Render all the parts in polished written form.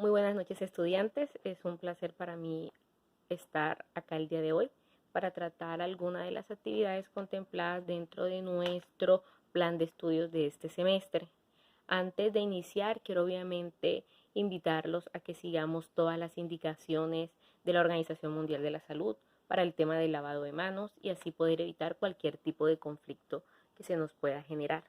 Muy buenas noches, estudiantes. Es un placer para mí estar acá el día de hoy para tratar alguna de las actividades contempladas dentro de nuestro plan de estudios de este semestre. Antes de iniciar, quiero obviamente invitarlos a que sigamos todas las indicaciones de la Organización Mundial de la Salud para el tema del lavado de manos y así poder evitar cualquier tipo de conflicto que se nos pueda generar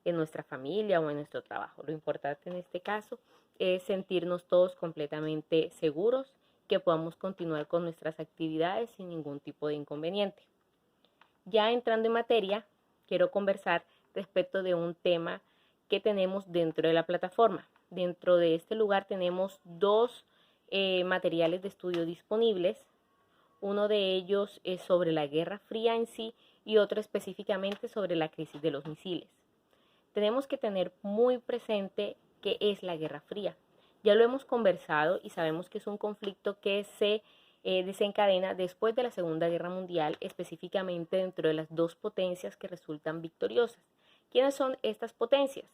en nuestra familia o en nuestro trabajo. Lo importante en este caso es sentirnos todos completamente seguros, que podamos continuar con nuestras actividades sin ningún tipo de inconveniente. Ya entrando en materia, quiero conversar respecto de un tema que tenemos dentro de la plataforma. Dentro de este lugar tenemos dos materiales de estudio disponibles. Uno de ellos es sobre la Guerra Fría en sí y otro específicamente sobre la crisis de los misiles. Tenemos que tener muy presente qué es la Guerra Fría. Ya lo hemos conversado y sabemos que es un conflicto que se desencadena después de la Segunda Guerra Mundial, específicamente dentro de las dos potencias que resultan victoriosas. ¿Quiénes son estas potencias?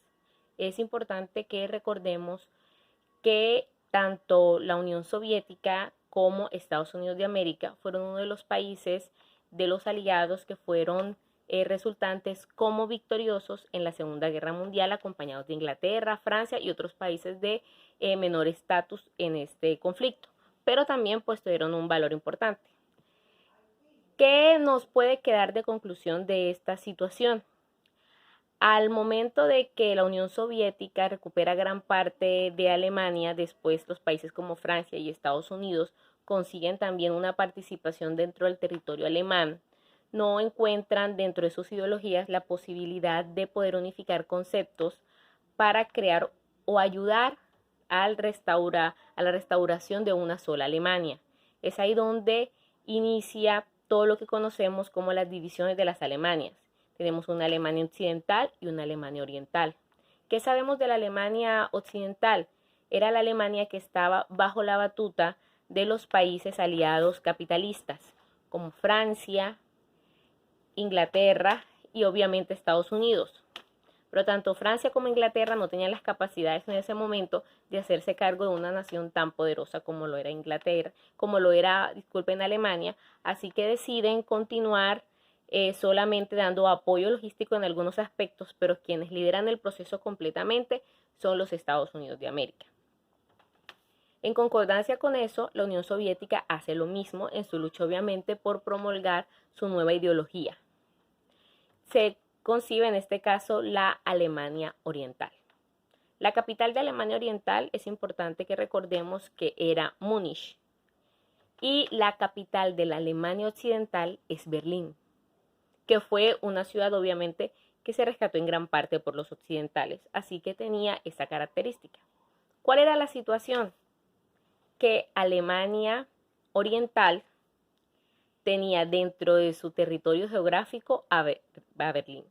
Es importante que recordemos que tanto la Unión Soviética como Estados Unidos de América fueron uno de los países de los aliados que fueron resultantes como victoriosos en la Segunda Guerra Mundial, acompañados de Inglaterra, Francia y otros países de menor estatus en este conflicto, pero también pues tuvieron un valor importante. ¿Qué nos puede quedar de conclusión de esta situación? Al momento de que la Unión Soviética recupera gran parte de Alemania, después los países como Francia y Estados Unidos consiguen también una participación dentro del territorio alemán, no encuentran dentro de sus ideologías la posibilidad de poder unificar conceptos para crear o ayudar a la restauración de una sola Alemania. Es ahí donde inicia todo lo que conocemos como las divisiones de las Alemanias. Tenemos una Alemania occidental y una Alemania oriental. ¿Qué sabemos de la Alemania occidental? Era la Alemania que estaba bajo la batuta de los países aliados capitalistas, como Francia, Inglaterra y obviamente Estados Unidos. Pero tanto Francia como Inglaterra no tenían las capacidades en ese momento de hacerse cargo de una nación tan poderosa como lo era Inglaterra, como lo era, disculpen, Alemania, así que deciden continuar solamente dando apoyo logístico en algunos aspectos, pero quienes lideran el proceso completamente son los Estados Unidos de América. En concordancia con eso, la Unión Soviética hace lo mismo en su lucha obviamente por promulgar su nueva ideología. Se concibe en este caso la Alemania Oriental. La capital de Alemania Oriental es importante que recordemos que era Múnich y la capital de la Alemania Occidental es Berlín, que fue una ciudad obviamente que se rescató en gran parte por los occidentales, así que tenía esa característica. ¿Cuál era la situación? Que Alemania Oriental tenía dentro de su territorio geográfico a Berlín.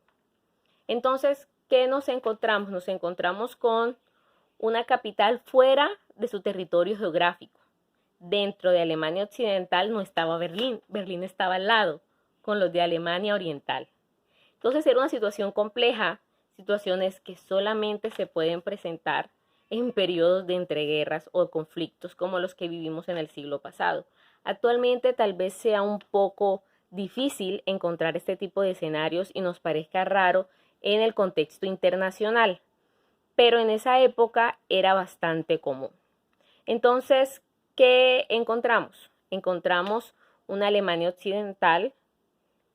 Entonces, ¿qué nos encontramos? Nos encontramos con una capital fuera de su territorio geográfico. Dentro de Alemania Occidental no estaba Berlín, Berlín estaba al lado, con los de Alemania Oriental. Entonces era una situación compleja, situaciones que solamente se pueden presentar en periodos de entreguerras o conflictos como los que vivimos en el siglo pasado. Actualmente tal vez sea un poco difícil encontrar este tipo de escenarios y nos parezca raro en el contexto internacional, pero en esa época era bastante común. Entonces, ¿qué encontramos? Encontramos una Alemania occidental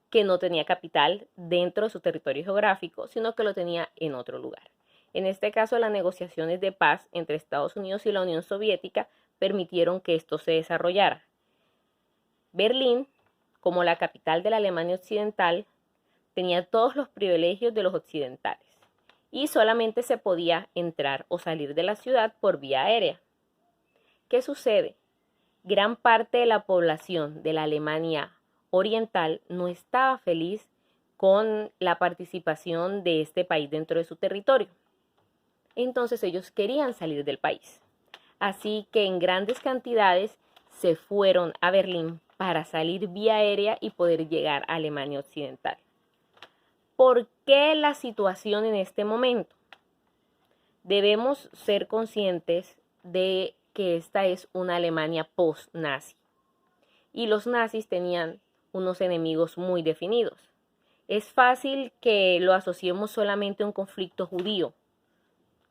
que no tenía capital dentro de su territorio geográfico, sino que lo tenía en otro lugar. En este caso, las negociaciones de paz entre Estados Unidos y la Unión Soviética permitieron que esto se desarrollara. Berlín, como la capital de la Alemania Occidental, tenía todos los privilegios de los occidentales y solamente se podía entrar o salir de la ciudad por vía aérea. ¿Qué sucede? Gran parte de la población de la Alemania Oriental no estaba feliz con la participación de este país dentro de su territorio. Entonces ellos querían salir del país. Así que en grandes cantidades se fueron a Berlín para salir vía aérea y poder llegar a Alemania Occidental. ¿Por qué la situación en este momento? Debemos ser conscientes de que esta es una Alemania post-nazi. Y los nazis tenían unos enemigos muy definidos. Es fácil que lo asociemos solamente a un conflicto judío,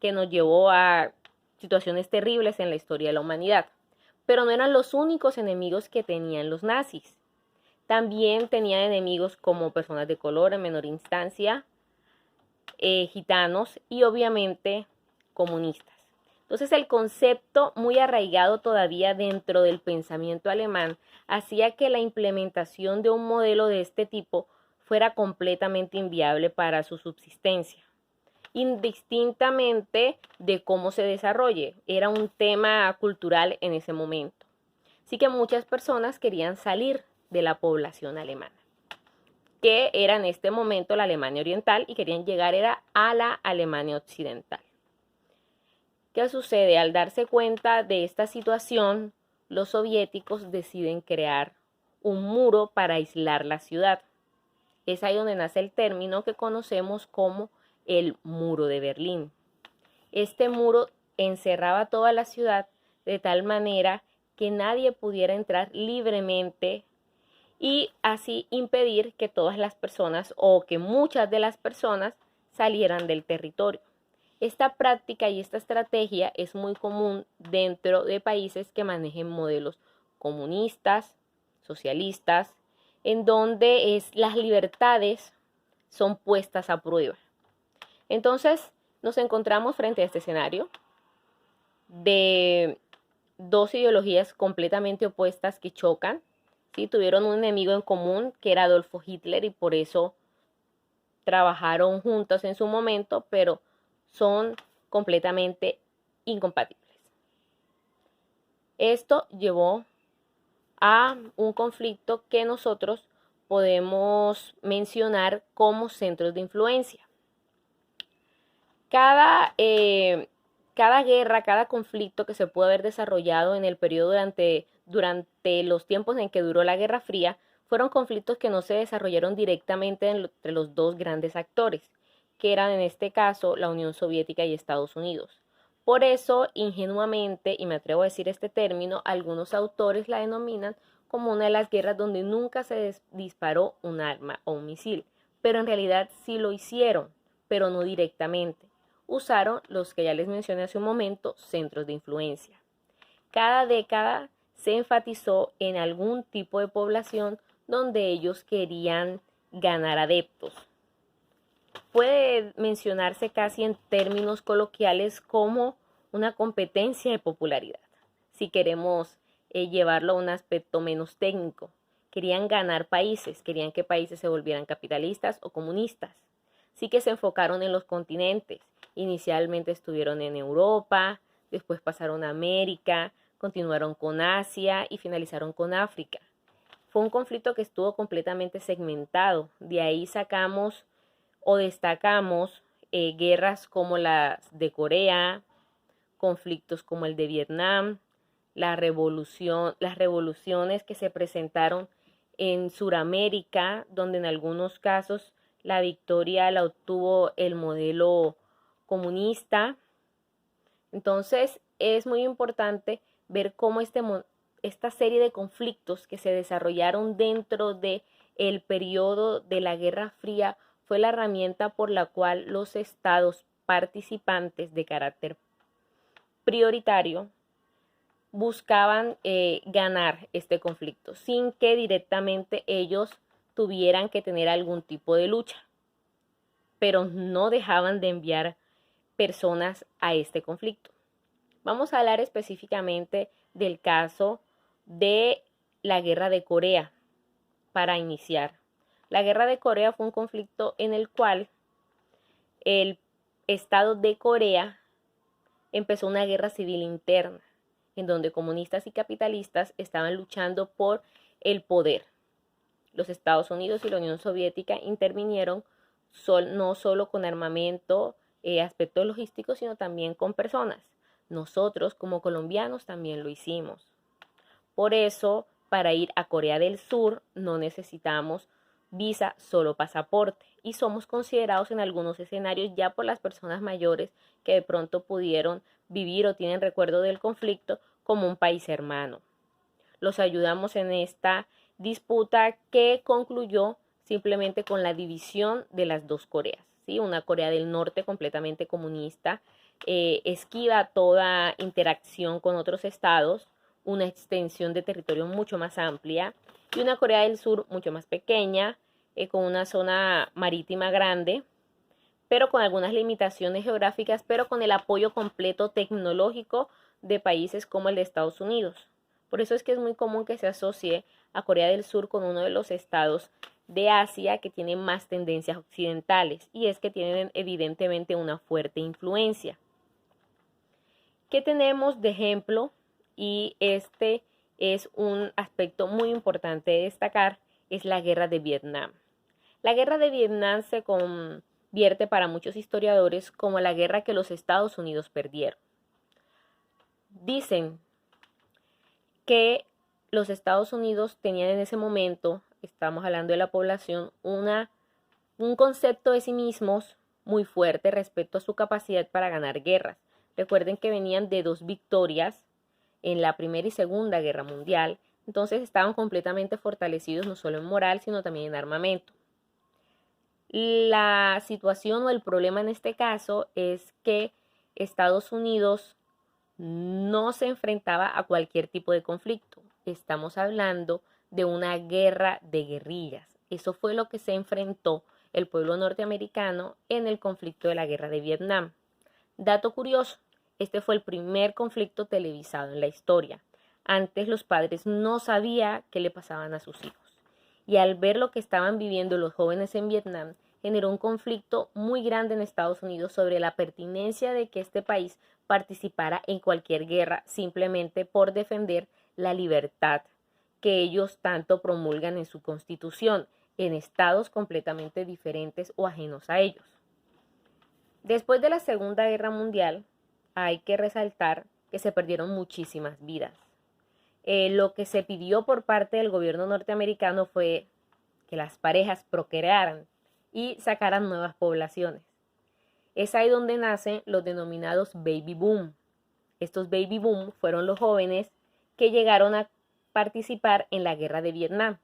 que nos llevó a situaciones terribles en la historia de la humanidad. Pero no eran los únicos enemigos que tenían los nazis. También tenían enemigos como personas de color en menor instancia, gitanos y obviamente comunistas. Entonces el concepto muy arraigado todavía dentro del pensamiento alemán hacía que la implementación de un modelo de este tipo fuera completamente inviable para su subsistencia, indistintamente de cómo se desarrolle. Era un tema cultural en ese momento. Así que muchas personas querían salir de la población alemana, que era en este momento la Alemania Oriental, y querían llegar a la Alemania Occidental. ¿Qué sucede? Al darse cuenta de esta situación, los soviéticos deciden crear un muro para aislar la ciudad. Es ahí donde nace el término que conocemos como el Muro de Berlín. Este muro encerraba toda la ciudad de tal manera que nadie pudiera entrar libremente y así impedir que todas las personas o que muchas de las personas salieran del territorio. Esta práctica y esta estrategia es muy común dentro de países que manejen modelos comunistas, socialistas, en donde las libertades son puestas a prueba. Entonces nos encontramos frente a este escenario de dos ideologías completamente opuestas que chocan. ¿Sí? Tuvieron un enemigo en común que era Adolfo Hitler y por eso trabajaron juntos en su momento, pero son completamente incompatibles. Esto llevó a un conflicto que nosotros podemos mencionar como centros de influencia. Cada guerra, cada conflicto que se puede haber desarrollado en el periodo durante los tiempos en que duró la Guerra Fría, fueron conflictos que no se desarrollaron directamente entre los dos grandes actores, que eran en este caso la Unión Soviética y Estados Unidos. Por eso, ingenuamente, y me atrevo a decir este término, algunos autores la denominan como una de las guerras donde nunca se disparó un arma o un misil, pero en realidad sí lo hicieron, pero no directamente. Usaron los que ya les mencioné hace un momento, centros de influencia. Cada década se enfatizó en algún tipo de población donde ellos querían ganar adeptos. Puede mencionarse casi en términos coloquiales como una competencia de popularidad. Si queremos llevarlo a un aspecto menos técnico, querían ganar países, querían que países se volvieran capitalistas o comunistas. Sí que se enfocaron en los continentes. Inicialmente estuvieron en Europa, después pasaron a América, continuaron con Asia y finalizaron con África. Fue un conflicto que estuvo completamente segmentado. De ahí sacamos o destacamos guerras como las de Corea, conflictos como el de Vietnam, las revoluciones que se presentaron en Sudamérica, donde en algunos casos la victoria la obtuvo el modelo comunista. Entonces es muy importante ver cómo esta serie de conflictos que se desarrollaron dentro del periodo de la Guerra Fría fue la herramienta por la cual los estados participantes de carácter prioritario buscaban ganar este conflicto sin que directamente ellos tuvieran que tener algún tipo de lucha, pero no dejaban de enviar personas a este conflicto. Vamos a hablar específicamente del caso de la Guerra de Corea para iniciar. La Guerra de Corea fue un conflicto en el cual el Estado de Corea empezó una guerra civil interna, en donde comunistas y capitalistas estaban luchando por el poder. Los Estados Unidos y la Unión Soviética intervinieron no solo con armamento, aspectos logísticos, sino también con personas. Nosotros como colombianos también lo hicimos. Por eso, para ir a Corea del Sur no necesitamos visa, solo pasaporte. Y somos considerados en algunos escenarios ya por las personas mayores que de pronto pudieron vivir o tienen recuerdo del conflicto como un país hermano. Los ayudamos en esta disputa que concluyó simplemente con la división de las dos Coreas, ¿sí? Una Corea del Norte completamente comunista, esquiva toda interacción con otros estados, una extensión de territorio mucho más amplia, y una Corea del Sur mucho más pequeña, con una zona marítima grande, pero con algunas limitaciones geográficas, pero con el apoyo completo tecnológico de países como el de Estados Unidos. Por eso es que es muy común que se asocie a Corea del Sur con uno de los estados de Asia que tienen más tendencias occidentales, y es que tienen evidentemente una fuerte influencia. ¿Qué tenemos de ejemplo? Y este es un aspecto muy importante de destacar, es la guerra de Vietnam. La guerra de Vietnam se convierte para muchos historiadores como la guerra que los Estados Unidos perdieron. Dicen que los Estados Unidos tenían en ese momento, estamos hablando de la población, un concepto de sí mismos muy fuerte respecto a su capacidad para ganar guerras. Recuerden que venían de 2 victorias en la Primera y Segunda Guerra Mundial, entonces estaban completamente fortalecidos no solo en moral, sino también en armamento. La situación o el problema en este caso es que Estados Unidos no se enfrentaba a cualquier tipo de conflicto. Estamos hablando de una guerra de guerrillas. Eso fue lo que se enfrentó el pueblo norteamericano en el conflicto de la guerra de Vietnam. Dato curioso, este fue el primer conflicto televisado en la historia. Antes los padres no sabían qué le pasaban a sus hijos. Y al ver lo que estaban viviendo los jóvenes en Vietnam, generó un conflicto muy grande en Estados Unidos sobre la pertinencia de que este país participara en cualquier guerra simplemente por defender la libertad que ellos tanto promulgan en su constitución, en estados completamente diferentes o ajenos a ellos. Después de la Segunda Guerra Mundial, hay que resaltar que se perdieron muchísimas vidas. Lo que se pidió por parte del gobierno norteamericano fue que las parejas procrearan y sacaran nuevas poblaciones. Es ahí donde nacen los denominados baby boom. Estos baby boom fueron los jóvenes que llegaron a participar en la guerra de Vietnam.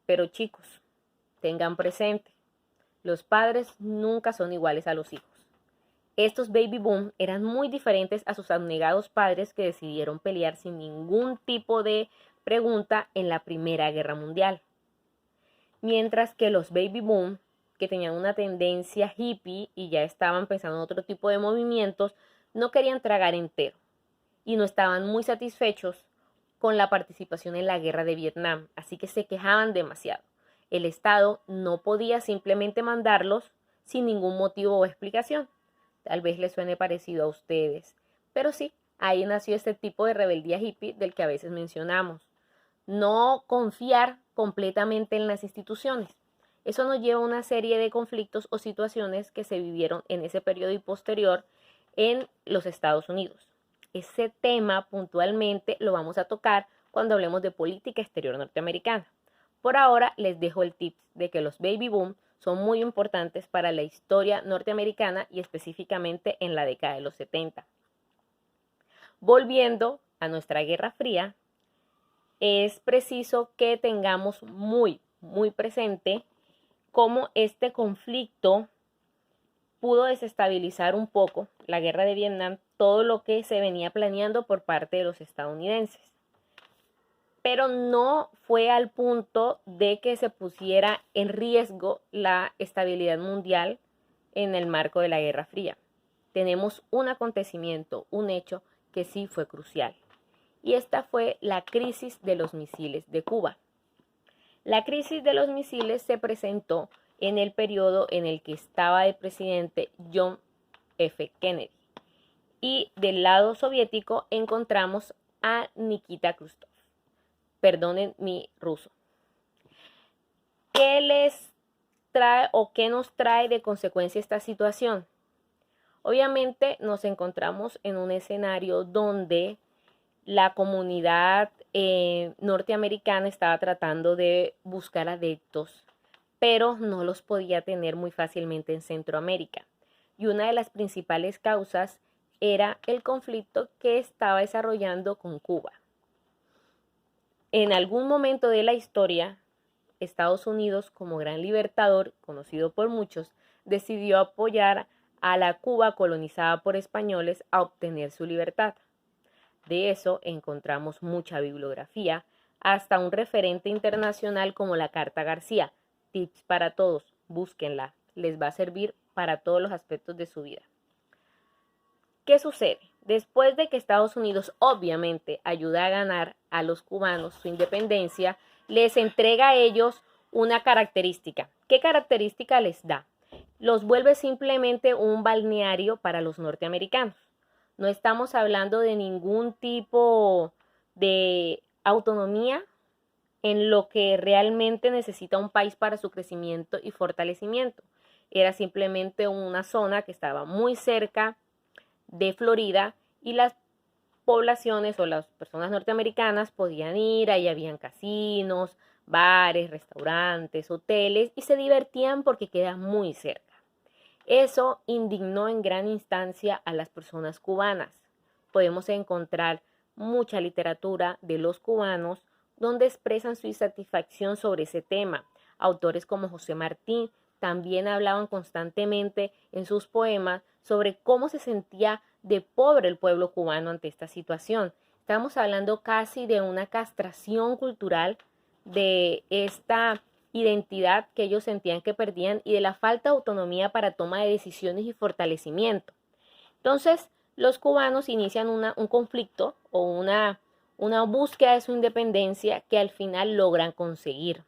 Pero chicos, tengan presente, los padres nunca son iguales a los hijos. Estos baby boom eran muy diferentes a sus abnegados padres que decidieron pelear sin ningún tipo de pregunta en la Primera Guerra Mundial. Mientras que los baby boom, que tenían una tendencia hippie y ya estaban pensando en otro tipo de movimientos, no querían tragar entero y no estaban muy satisfechos con la participación en la guerra de Vietnam, así que se quejaban demasiado. El Estado no podía simplemente mandarlos sin ningún motivo o explicación. Tal vez les suene parecido a ustedes, pero sí, ahí nació este tipo de rebeldía hippie del que a veces mencionamos. No confiar completamente en las instituciones. Eso nos lleva a una serie de conflictos o situaciones que se vivieron en ese periodo y posterior en los Estados Unidos. Ese tema puntualmente lo vamos a tocar cuando hablemos de política exterior norteamericana. Por ahora les dejo el tip de que los baby boom son muy importantes para la historia norteamericana y específicamente en la década de los 70. Volviendo a nuestra Guerra Fría, es preciso que tengamos muy presente cómo este conflicto pudo desestabilizar un poco la guerra de Vietnam, todo lo que se venía planeando por parte de los estadounidenses. Pero no fue al punto de que se pusiera en riesgo la estabilidad mundial en el marco de la Guerra Fría. Tenemos un acontecimiento, un hecho que sí fue crucial. Y esta fue la crisis de los misiles de Cuba. La crisis de los misiles se presentó en el periodo en el que estaba de presidente John F. Kennedy. Y del lado soviético encontramos a Nikita Khrushchev. Perdonen mi ruso. ¿Qué les trae o qué nos trae de consecuencia esta situación? Obviamente nos encontramos en un escenario donde la comunidad norteamericana estaba tratando de buscar adeptos, pero no los podía tener muy fácilmente en Centroamérica. Y una de las principales causas era el conflicto que estaba desarrollando con Cuba. En algún momento de la historia, Estados Unidos, como gran libertador, conocido por muchos, decidió apoyar a la Cuba colonizada por españoles a obtener su libertad. De eso encontramos mucha bibliografía, hasta un referente internacional como la Carta García. Tips para todos, búsquenla, les va a servir para todos los aspectos de su vida. ¿Qué sucede? Después de que Estados Unidos obviamente ayuda a ganar a los cubanos su independencia, les entrega a ellos una característica. ¿Qué característica les da? Los vuelve simplemente un balneario para los norteamericanos. No estamos hablando de ningún tipo de autonomía en lo que realmente necesita un país para su crecimiento y fortalecimiento. Era simplemente una zona que estaba muy cerca de Florida y las poblaciones o las personas norteamericanas podían ir, ahí habían casinos, bares, restaurantes, hoteles y se divertían porque queda muy cerca. Eso indignó en gran instancia a las personas cubanas. Podemos encontrar mucha literatura de los cubanos donde expresan su insatisfacción sobre ese tema. Autores como José Martín también hablaban constantemente en sus poemas sobre cómo se sentía de pobre el pueblo cubano ante esta situación. Estamos hablando casi de una castración cultural de esta identidad que ellos sentían que perdían y de la falta de autonomía para toma de decisiones y fortalecimiento. Entonces, los cubanos inician un conflicto o una búsqueda de su independencia que al final logran conseguir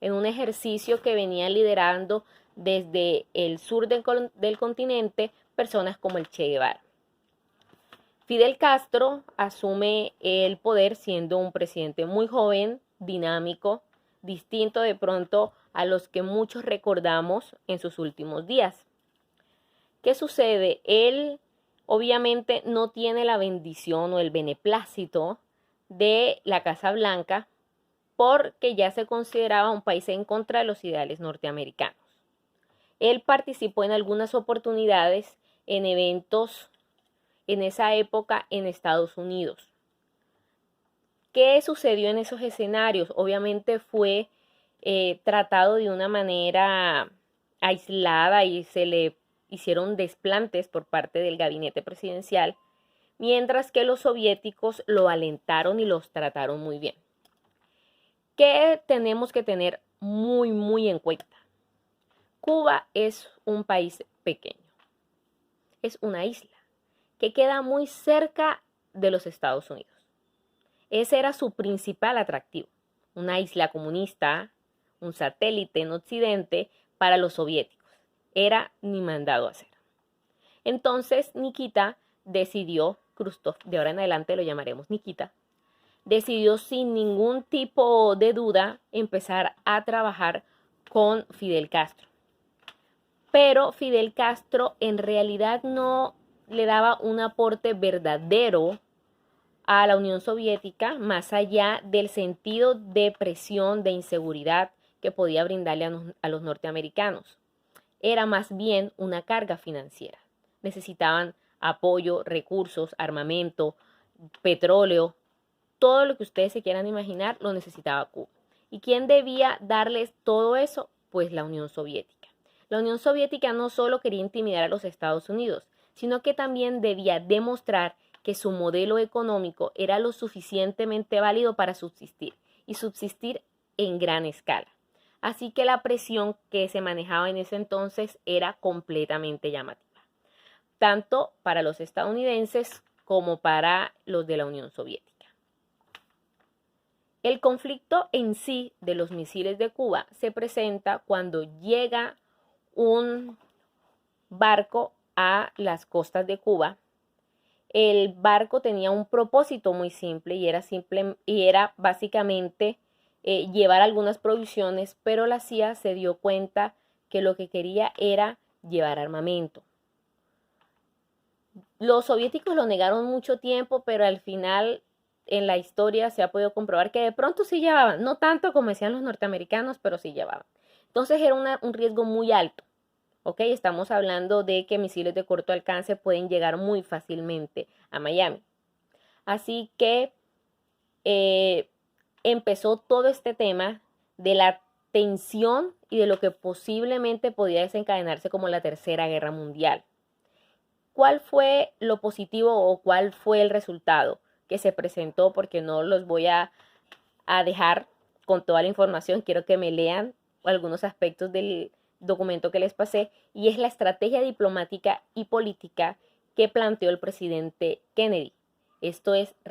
en un ejercicio que venían liderando desde el sur del continente personas como el Che Guevara. Fidel Castro asume el poder siendo un presidente muy joven, dinámico, distinto de pronto a los que muchos recordamos en sus últimos días. ¿Qué sucede? Él obviamente no tiene la bendición o el beneplácito de la Casa Blanca porque ya se consideraba un país en contra de los ideales norteamericanos. Él participó en algunas oportunidades en eventos en esa época en Estados Unidos. ¿Qué sucedió en esos escenarios? Obviamente fue tratado de una manera aislada y se le hicieron desplantes por parte del gabinete presidencial, mientras que los soviéticos lo alentaron y los trataron muy bien. ¿Qué tenemos que tener muy en cuenta? Cuba es un país pequeño, es una isla que queda muy cerca de los Estados Unidos. Ese era su principal atractivo, una isla comunista, un satélite en Occidente para los soviéticos. Era ni mandado a hacer. Entonces Nikita decidió, Khrushchev, de ahora en adelante lo llamaremos Nikita, decidió sin ningún tipo de duda empezar a trabajar con Fidel Castro. Pero Fidel Castro en realidad no le daba un aporte verdadero a la Unión Soviética, más allá del sentido de presión, de inseguridad que podía brindarle a los norteamericanos. Era más bien una carga financiera. Necesitaban apoyo, recursos, armamento, petróleo, todo lo que ustedes se quieran imaginar lo necesitaba Cuba. ¿Y quién debía darles todo eso? Pues la Unión Soviética. La Unión Soviética no solo quería intimidar a los Estados Unidos, sino que también debía demostrar que su modelo económico era lo suficientemente válido para subsistir y subsistir en gran escala. Así que la presión que se manejaba en ese entonces era completamente llamativa, tanto para los estadounidenses como para los de la Unión Soviética. El conflicto en sí de los misiles de Cuba se presenta cuando llega un barco a las costas de Cuba. El barco tenía un propósito muy simple y era básicamente llevar algunas provisiones, pero la CIA se dio cuenta que lo que quería era llevar armamento. Los soviéticos lo negaron mucho tiempo, pero al final en la historia se ha podido comprobar que de pronto sí llevaban, no tanto como decían los norteamericanos, pero sí llevaban. Entonces era un riesgo muy alto, ¿ok? Estamos hablando de que misiles de corto alcance pueden llegar muy fácilmente a Miami. Así que empezó todo este tema de la tensión y de lo que posiblemente podía desencadenarse como la Tercera Guerra Mundial. ¿Cuál fue lo positivo o cuál fue el resultado que se presentó? Porque no los voy a dejar con toda la información, quiero que me lean algunos aspectos del documento que les pasé, y es la estrategia diplomática y política que planteó el presidente Kennedy. Esto es